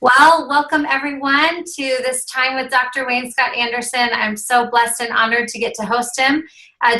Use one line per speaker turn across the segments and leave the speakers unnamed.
Well, welcome everyone to this time with Dr. Wayne Scott Andersen. I'm so blessed and honored to get to host him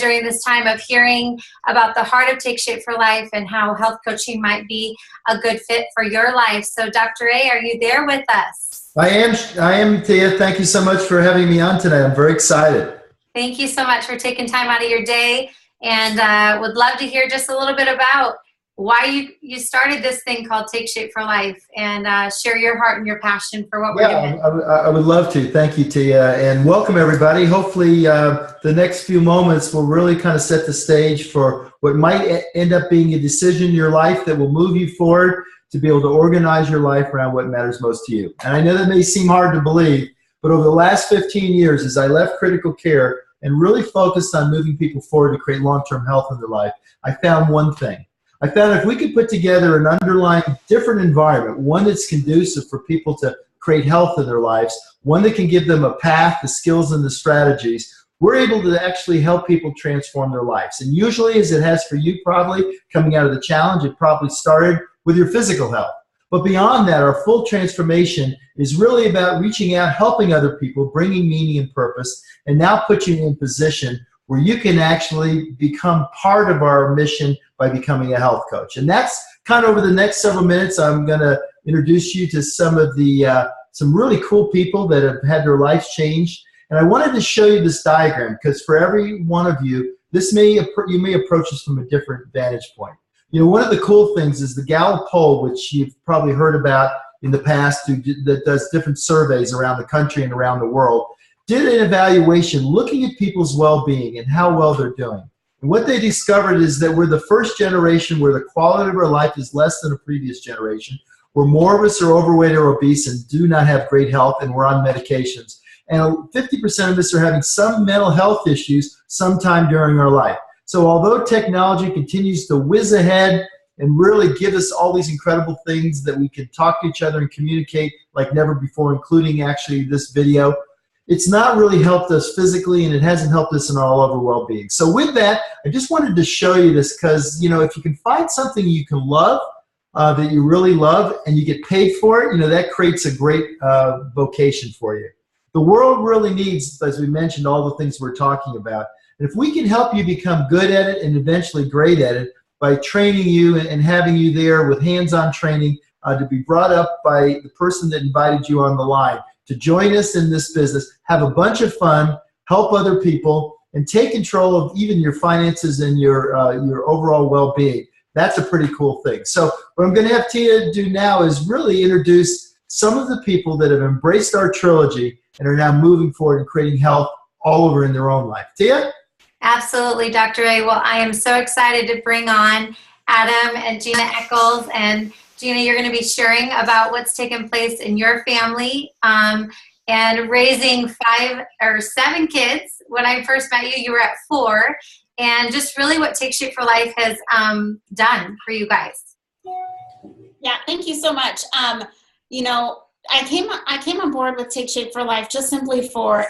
during this time of hearing about the heart of Take Shape for Life and how health coaching might be a good fit for your life. So Dr. A, are you there with us?
I am, Tia. Thank you so much for having me on today. I'm very excited.
Thank you so much for taking time out of your day, and would love to hear just a little bit about why you started this thing called Take Shape for Life, and share your heart and your passion for what we're doing.
I would love to. Thank you, Tia, and welcome everybody. Hopefully the next few moments will really kind of set the stage for what might end up being a decision in your life that will move you forward to be able to organize your life around what matters most to you. And I know that may seem hard to believe, but over the last 15 years, as I left critical care and really focused on moving people forward to create long-term health in their life, I found one thing. I found if we could put together an underlying different environment, one that's conducive for people to create health in their lives, one that can give them a path, the skills, and the strategies, we're able to actually help people transform their lives. And usually, as it has for you probably, coming out of the challenge, it probably started with your physical health. But beyond that, our full transformation is really about reaching out, helping other people, bringing meaning and purpose, and now put you in position where you can actually become part of our mission by becoming a health coach. And that's kind of over the next several minutes. I'm going to introduce you to some of the some really cool people that have had their lives changed. And I wanted to show you this diagram because for every one of you, you may approach this from a different vantage point. You know, one of the cool things is the Gallup poll, which you've probably heard about in the past, that does different surveys around the country and around the world, did an evaluation looking at people's well-being and how well they're doing. And what they discovered is that we're the first generation where the quality of our life is less than a previous generation, where more of us are overweight or obese and do not have great health, and we're on medications. And 50% of us are having some mental health issues sometime during our life. So although technology continues to whiz ahead and really give us all these incredible things that we can talk to each other and communicate like never before, including actually this video, it's not really helped us physically, and it hasn't helped us in our all-over well-being. So with that, I just wanted to show you this because, you know, if you can find something you can love, that you really love, and you get paid for it, you know, that creates a great vocation for you. The world really needs, as we mentioned, all the things we're talking about. And if we can help you become good at it and eventually great at it by training you and having you there with hands-on training to be brought up by the person that invited you on the line, to join us in this business, have a bunch of fun, help other people, and take control of even your finances and your overall well-being. That's a pretty cool thing. So what I'm going to have Tia do now is really introduce some of the people that have embraced our trilogy and are now moving forward and creating health all over in their own life. Tia?
Absolutely, Dr. A. Well, I am so excited to bring on Adam and Gina Eccles. And Gina, you're going to be sharing about what's taken place in your family and raising 5 or 7 kids. When I first met you, you were at 4. And just really what Take Shape for Life has done for you guys.
Yeah, thank you so much. You know, I came on board with Take Shape for Life just simply for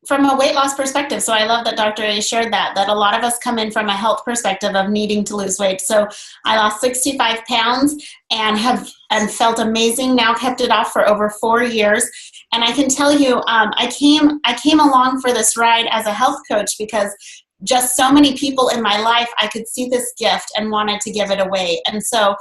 from a weight loss perspective. So I love that Dr. A shared that a lot of us come in from a health perspective of needing to lose weight. So I lost 65 pounds and felt amazing. Now kept it off for over 4 years. And I can tell you, I came along for this ride as a health coach because just so many people in my life, I could see this gift and wanted to give it away. And so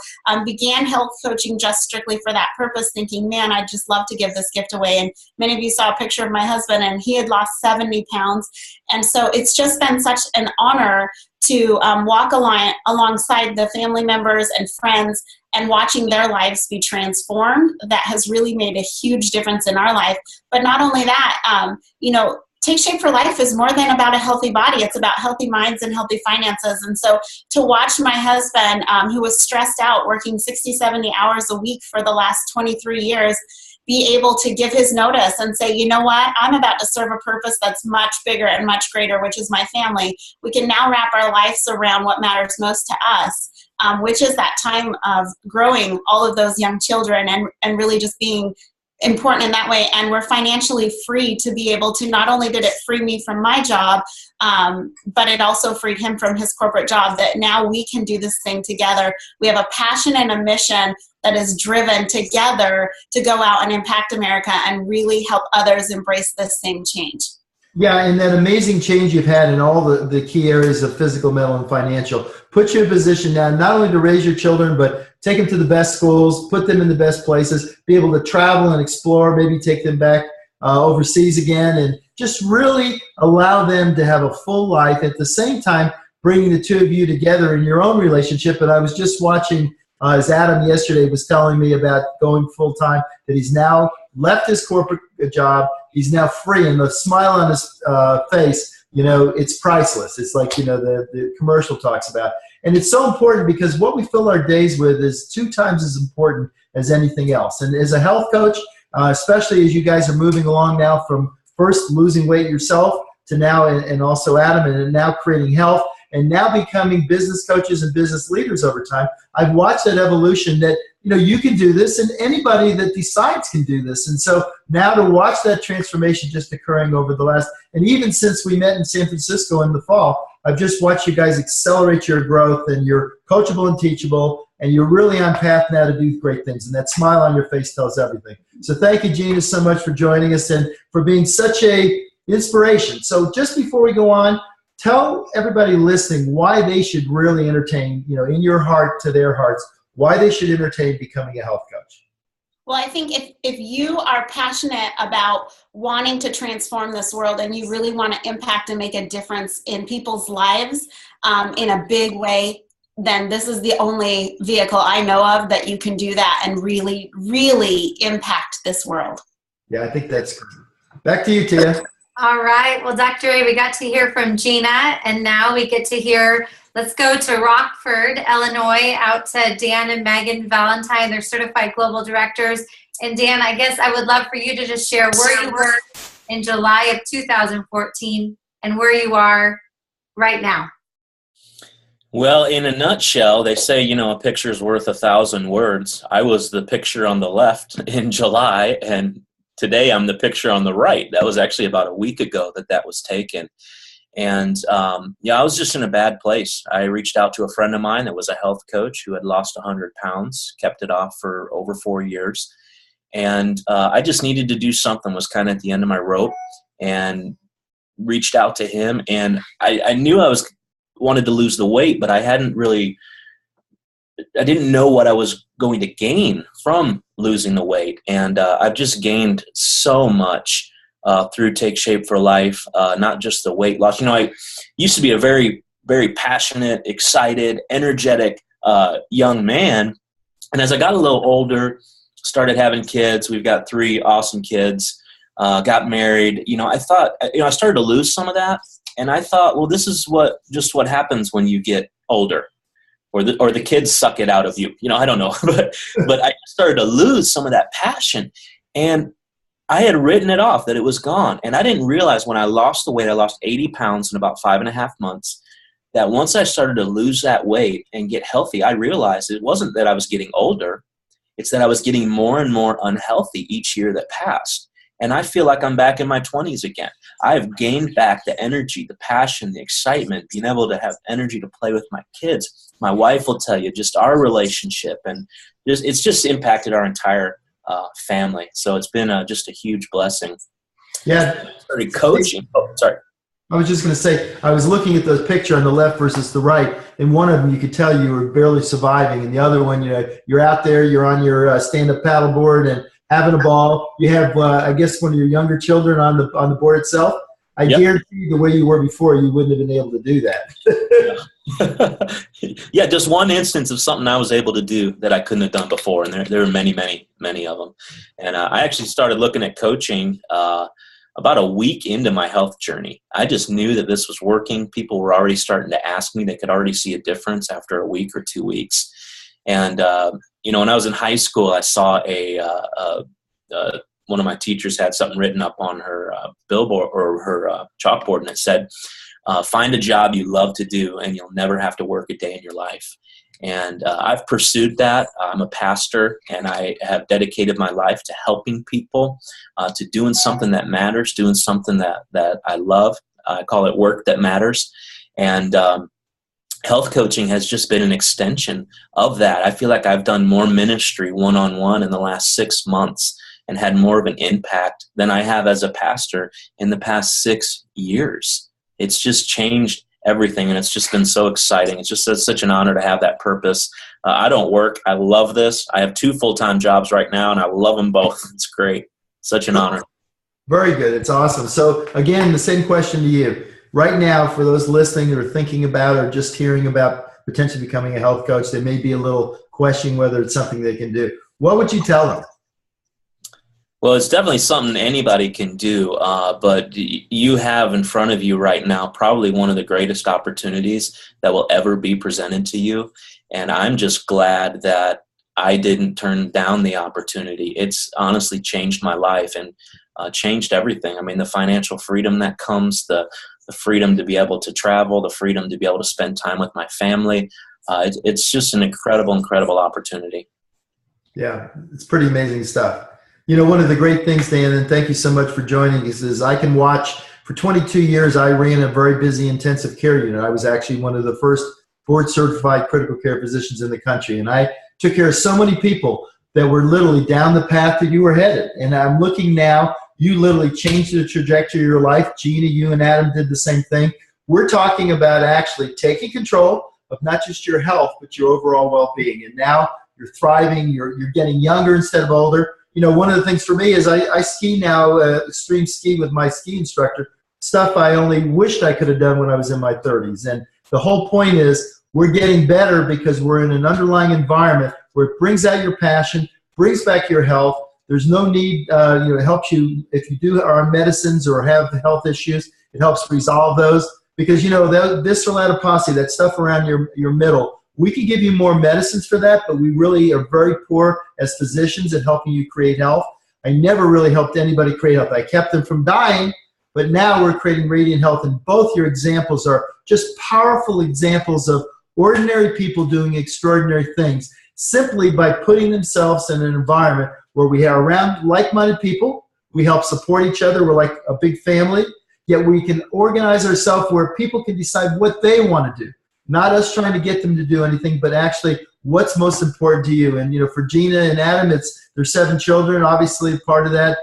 began health coaching just strictly for that purpose, thinking, man, I'd just love to give this gift away. And many of you saw a picture of my husband, and he had lost 70 pounds. And so it's just been such an honor to walk alongside the family members and friends and watching their lives be transformed. That has really made a huge difference in our life. But not only that, you know, Take Shape for Life is more than about a healthy body. It's about healthy minds and healthy finances. And so to watch my husband, who was stressed out, working 60, 70 hours a week for the last 23 years, be able to give his notice and say, you know what, I'm about to serve a purpose that's much bigger and much greater, which is my family. We can now wrap our lives around what matters most to us, which is that time of growing all of those young children and really just being important in that way. And we're financially free to be able to, not only did it free me from my job, but it also freed him from his corporate job, that now we can do this thing together. We have a passion and a mission that is driven together to go out and impact America and really help others embrace this same change.
Yeah, and that amazing change you've had in all the key areas of physical, mental, and financial puts you in a position now not only to raise your children, but take them to the best schools, put them in the best places, be able to travel and explore, maybe take them back overseas again, and just really allow them to have a full life. At the same time, bringing the two of you together in your own relationship. And I was just watching, as Adam yesterday was telling me about going full-time, that he's now left his corporate job. He's now free, and the smile on his face, it's priceless. It's like, the commercial talks about. And it's so important because what we fill our days with is 2 times as important as anything else. And as a health coach, especially as you guys are moving along now from first losing weight yourself to now, and also Adam, and now creating health, and now becoming business coaches and business leaders over time, I've watched that evolution that, you can do this, and anybody that decides can do this. And so now to watch that transformation just occurring over the last, and even since we met in San Francisco in the fall, I've just watched you guys accelerate your growth, and you're coachable and teachable, and you're really on path now to do great things. And that smile on your face tells everything. So thank you, Gina, so much for joining us and for being such a inspiration. So just before we go on, tell everybody listening why they should really entertain, in your heart to their hearts, why they should entertain becoming a health coach.
Well, I think if you are passionate about wanting to transform this world and you really want to impact and make a difference in people's lives in a big way, then this is the only vehicle I know of that you can do that and really, really impact this world.
Yeah, I think that's great. Back to you, Tia.
All right. Well, Dr. A, we got to hear from Gina, and now we get to hear, let's go to Rockford, Illinois, out to Dan and Megan Valentine. They're certified global directors. And Dan, I guess I would love for you to just share where you were in July of 2014 and where you are right now.
Well, in a nutshell, they say, a picture's worth 1,000 words. I was the picture on the left in July, and today I'm the picture on the right. That was actually about a week ago that was taken. And I was just in a bad place. I reached out to a friend of mine that was a health coach who had lost 100 pounds, kept it off for over 4 years. And I just needed to do something, was kind of at the end of my rope, and reached out to him. And I knew I wanted to lose the weight, but I didn't know what I was going to gain from losing the weight. And I've just gained so much through Take Shape for Life, not just the weight loss. I used to be a very, very passionate, excited, energetic young man. And as I got a little older, started having kids, we've got 3 awesome kids, got married, I thought, I started to lose some of that. And I thought, well, this is what happens when you get older, or the kids suck it out of you. I don't know, but I started to lose some of that passion, and I had written it off that it was gone. And I didn't realize when I lost the weight, I lost 80 pounds in about 5.5 months, that once I started to lose that weight and get healthy, I realized it wasn't that I was getting older. It's that I was getting more and more unhealthy each year that passed. And I feel like I'm back in my 20s again. I've gained back the energy, the passion, the excitement, being able to have energy to play with my kids. My wife will tell you just our relationship, and it's just impacted our entire family. So it's been just a huge blessing.
Yeah.
I started coaching. Oh, sorry.
I was just going to say, I was looking at the picture on the left versus the right. In one of them, you could tell you were barely surviving. And the other one, you're out there, you're on your stand-up paddleboard and having a ball. You have, I guess, one of your younger children on the board itself. I guarantee the way you were before, you wouldn't have been able to do
that. Yeah, just one instance of something I was able to do that I couldn't have done before. And there were many, many, many of them. And I actually started looking at coaching about a week into my health journey. I just knew that this was working. People were already starting to ask me. They could already see a difference after a week or 2 weeks. And, when I was in high school, I saw one of my teachers had something written up on her billboard or her chalkboard, and it said, find a job you love to do and you'll never have to work a day in your life. And I've pursued that. I'm a pastor, and I have dedicated my life to helping people, to doing something that matters, doing something that I love. I call it work that matters. And health coaching has just been an extension of that. I feel like I've done more ministry one-on-one in the last 6 months and had more of an impact than I have as a pastor in the past 6 years. It's just changed everything, and it's just been so exciting. It's just such an honor to have that purpose. I don't work. I love this. I have 2 full-time jobs right now, and I love them both. It's great. Such an honor.
Very good. It's awesome. So again, the same question to you. Right now, for those listening or thinking about or just hearing about potentially becoming a health coach, they may be a little questioning whether it's something they can do. What would you tell them?
Well, it's definitely something anybody can do, but you have in front of you right now probably one of the greatest opportunities that will ever be presented to you, and I'm just glad that I didn't turn down the opportunity. It's honestly changed my life and changed everything. I mean, the financial freedom that comes, the freedom to be able to travel, the freedom to be able to spend time with my family, it's just an incredible, incredible opportunity.
Yeah, it's pretty amazing stuff. You know, one of the great things, Dan, and thank you so much for joining us, is I can watch. For 22 years, I ran a very busy intensive care unit. I was actually one of the first board-certified critical care physicians in the country, and I took care of so many people that were literally down the path that you were headed. And I'm looking now, you literally changed the trajectory of your life. Gina, you and Adam did the same thing. We're talking about actually taking control of not just your health, but your overall well-being. And now you're thriving, you're getting younger instead of older. You know, one of the things for me is I ski now, extreme ski with my ski instructor, stuff I only wished I could have done when I was in my 30s. And the whole point is we're getting better because we're in an underlying environment where it brings out your passion, brings back your health. There's no need, it helps you if you do are on medicines or have health issues, it helps resolve those. Because, you know, that visceral adiposity, that stuff around your middle, we can give you more medicines for that, but we really are very poor as physicians at helping you create health. I never really helped anybody create health. I kept them from dying, but now we're creating radiant health, and both your examples are just powerful examples of ordinary people doing extraordinary things simply by putting themselves in an environment where we are around like-minded people, we help support each other, we're like a big family, yet we can organize ourselves where people can decide what they want to do. Not us trying to get them to do anything, but actually what's most important to you. And, you know, for Gina and Adam, there's 7 children. Obviously, part of that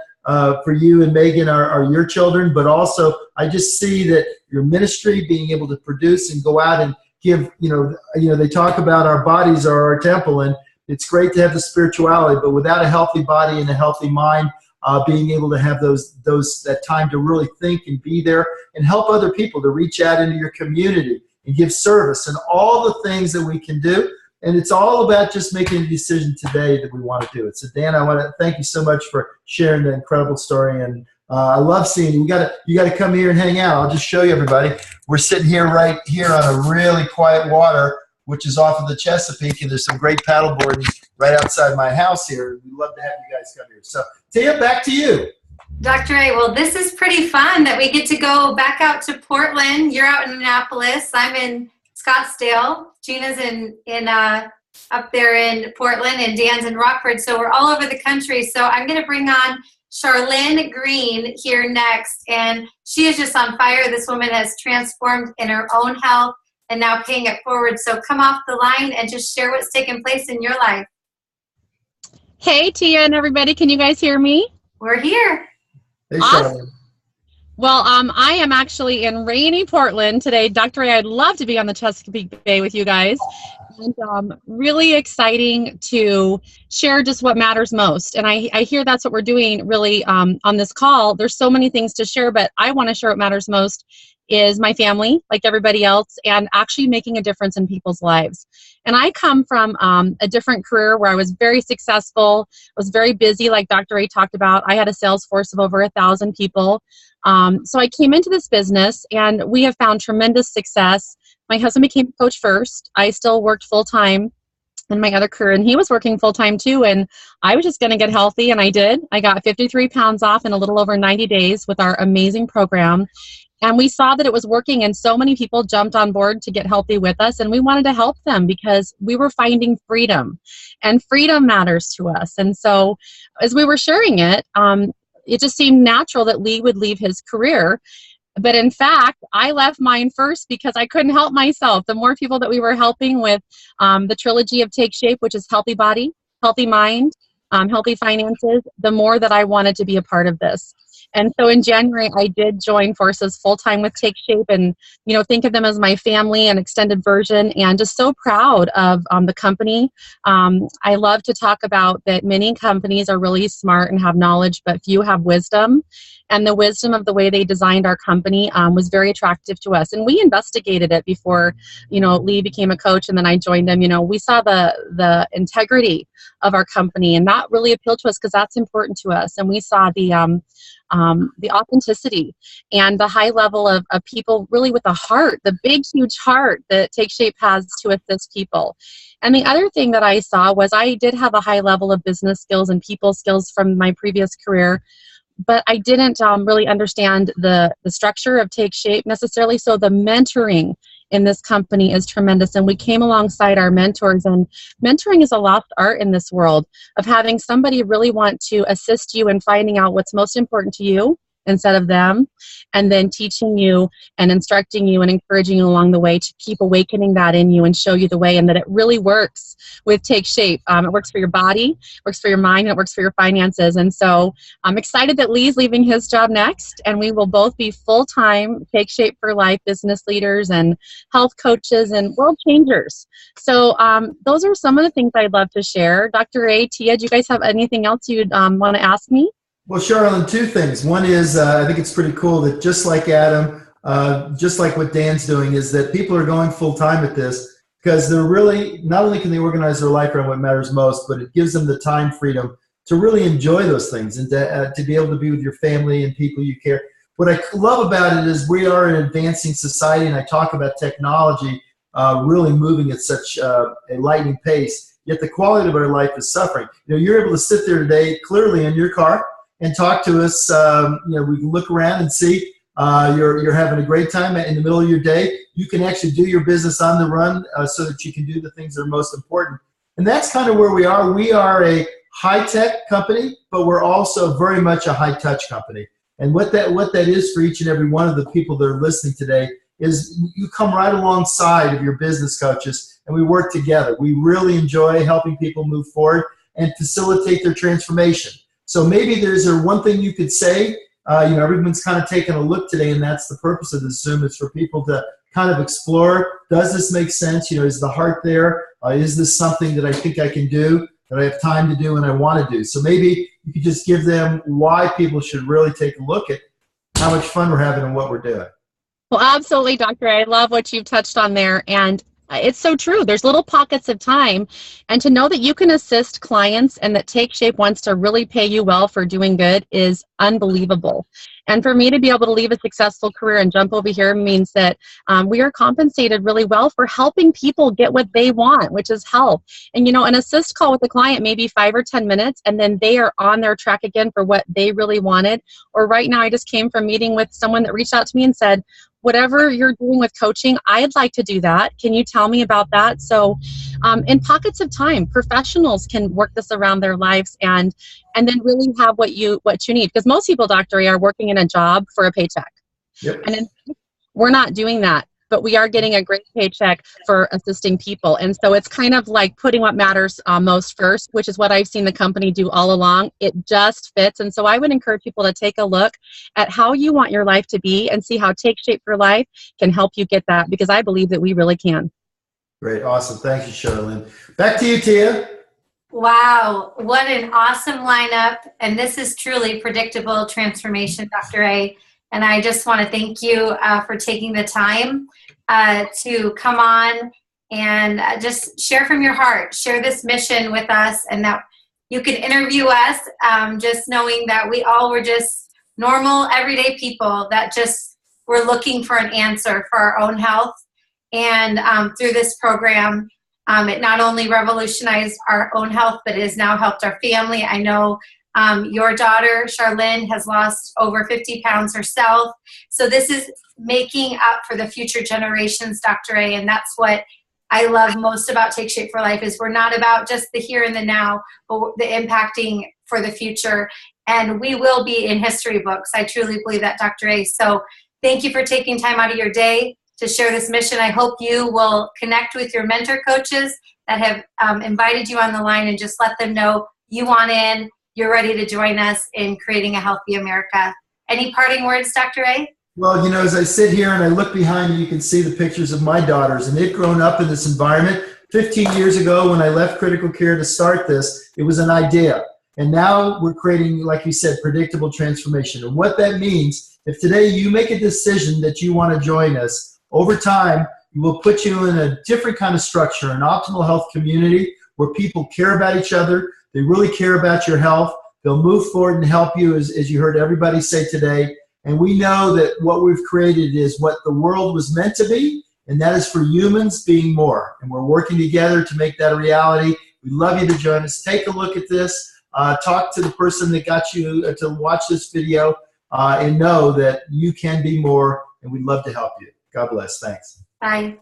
for you and Megan are your children. But also, I just see that your ministry, being able to produce and go out and give, you know, they talk about our bodies are our temple. And it's great to have the spirituality, but without a healthy body and a healthy mind, being able to have that time to really think and be there and help other people, to reach out into your community and give service and all the things that we can do. And it's all about just making a decision today that we want to do it. So Dan, I want to thank you so much for sharing the incredible story. And I love seeing you. You got to come here and hang out. I'll just show you everybody. We're sitting here right here on a really quiet water, which is off of the Chesapeake. And there's some great paddleboarding right outside my house here. We'd love to have you guys come here. So Tia, back to you.
Dr. A, well, this is pretty fun that we get to go back out to Portland. You're out in Annapolis. I'm in Scottsdale. Gina's up there in Portland, and Dan's in Rockford. So we're all over the country. So I'm going to bring on Charlene Green here next. And she is just on fire. This woman has transformed in her own health and now paying it forward. So come off the line and just share what's taken place in your life.
Hey, Tia and everybody. Can you guys hear me?
We're here.
Hey,
Awesome.
Charlene.
Well, I am actually in rainy Portland today. Dr. A, I'd love to be on the Chesapeake Bay with you guys. And really exciting to share just what matters most. And I hear that's what we're doing really on this call. There's so many things to share, but I want to share what matters most is my family, like everybody else, and actually making a difference in people's lives. And I come from a different career where I was very successful, was very busy, like Dr. A talked about. I had a sales force of over 1,000 people. So I came into this business, and we have found tremendous success. My husband became a coach first. I still worked full-time in my other career, and he was working full-time too, and I was just going to get healthy, and I did. I got 53 pounds off in a little over 90 days with our amazing program. And we saw that it was working, and so many people jumped on board to get healthy with us, and we wanted to help them because we were finding freedom, and freedom matters to us. And so as we were sharing it, it just seemed natural that Lee would leave his career But in fact, I left mine first because I couldn't help myself. The more people that we were helping with the trilogy of Take Shape, which is healthy body, healthy mind, healthy finances, the more that I wanted to be a part of this. And so in January, I did join forces full-time with Take Shape and, think of them as my family and extended version, and just so proud of the company. I love to talk about that many companies are really smart and have knowledge, but few have wisdom. And the wisdom of the way they designed our company was very attractive to us. And we investigated it before, Lee became a coach and then I joined him. We saw the integrity of our company, and that really appealed to us because that's important to us. And we saw the authenticity and the high level of people really with a heart, the big, huge heart that Take Shape has to assist people. And the other thing that I saw was I did have a high level of business skills and people skills from my previous career, but I didn't really understand the structure of Take Shape necessarily. So the mentoring in this company is tremendous. And we came alongside our mentors, and mentoring is a lost art in this world of having somebody really want to assist you in finding out what's most important to you instead of them, and then teaching you and instructing you and encouraging you along the way to keep awakening that in you and show you the way, and that it really works with Take Shape. It works for your body, works for your mind, and it works for your finances. And so I'm excited that Lee's leaving his job next, and we will both be full-time Take Shape for Life business leaders and health coaches and world changers. So those are some of the things I'd love to share. Dr. A, Tia, do you guys have anything else you'd want to ask me?
Well, Charlene, two things. One is I think it's pretty cool that just like Adam, just like what Dan's doing, is that people are going full-time at this because they're really, not only can they organize their life around what matters most, but it gives them the time freedom to really enjoy those things and to be able to be with your family and people you care. What I love about it is we are an advancing society, and I talk about technology really moving at such a lightning pace, yet the quality of our life is suffering. You're able to sit there today clearly in your car and talk to us. We can look around and see you're having a great time in the middle of your day. You can actually do your business on the run so that you can do the things that are most important. And that's kind of where we are. We are a high-tech company, but we're also very much a high-touch company. And what that is for each and every one of the people that are listening today is you come right alongside of your business coaches, and we work together. We really enjoy helping people move forward and facilitate their transformation. So maybe there's one thing you could say. Everyone's kind of taking a look today, and that's the purpose of this Zoom. It's for people to kind of explore, does this make sense? Is the heart there? Is this something that I think I can do, that I have time to do and I want to do? So maybe you could just give them why people should really take a look at how much fun we're having and what we're doing.
Well, absolutely, Dr. A. I love what you've touched on there. And it's so true. There's little pockets of time. And to know that you can assist clients and that Take Shape wants to really pay you well for doing good is unbelievable. And for me to be able to leave a successful career and jump over here means that we are compensated really well for helping people get what they want, which is health. And, an assist call with a client may be 5 or 10 minutes, and then they are on their track again for what they really wanted. Or right now, I just came from meeting with someone that reached out to me and said, whatever you're doing with coaching, I'd like to do that. Can you tell me about that? So in pockets of time, professionals can work this around their lives and then really have what you need. Because most people, Dr. A, are working in a job for a paycheck.
Yep.
And we're not doing that, but we are getting a great paycheck for assisting people. And so it's kind of like putting what matters most first, which is what I've seen the company do all along. It just fits. And so I would encourage people to take a look at how you want your life to be and see how Take Shape for Life can help you get that, because I believe that we really can.
Great. Awesome. Thank you, Charlene. Back to you, Tia.
Wow, what an awesome lineup. And this is truly predictable transformation, Dr. A. And I just want to thank you for taking the time to come on and just share from your heart, share this mission with us, and that you can interview us just knowing that we all were just normal, everyday people that just were looking for an answer for our own health. And through this program, it not only revolutionized our own health, but it has now helped our family. I know your daughter, Charlene, has lost over 50 pounds herself. So this is making up for the future generations, Dr. A, and that's what I love most about Take Shape for Life is we're not about just the here and the now, but the impacting for the future. And we will be in history books. I truly believe that, Dr. A. So Thank you for taking time out of your day to share this mission. I hope you will connect with your mentor coaches that have invited you on the line and just let them know you want in, you're ready to join us in creating a healthy America. Any parting words, Dr. A?
Well, as I sit here and I look behind me, you can see the pictures of my daughters, and they've grown up in this environment. 15 years ago, when I left critical care to start this, it was an idea. And now we're creating, like you said, predictable transformation. And what that means, if today you make a decision that you want to join us, over time, we will put you in a different kind of structure, an optimal health community where people care about each other. They really care about your health. They'll move forward and help you, as you heard everybody say today. And we know that what we've created is what the world was meant to be, and that is for humans being more. And we're working together to make that a reality. We'd love you to join us. Take a look at this. Talk to the person that got you to watch this video, and know that you can be more, and we'd love to help you. God bless. Thanks.
Bye.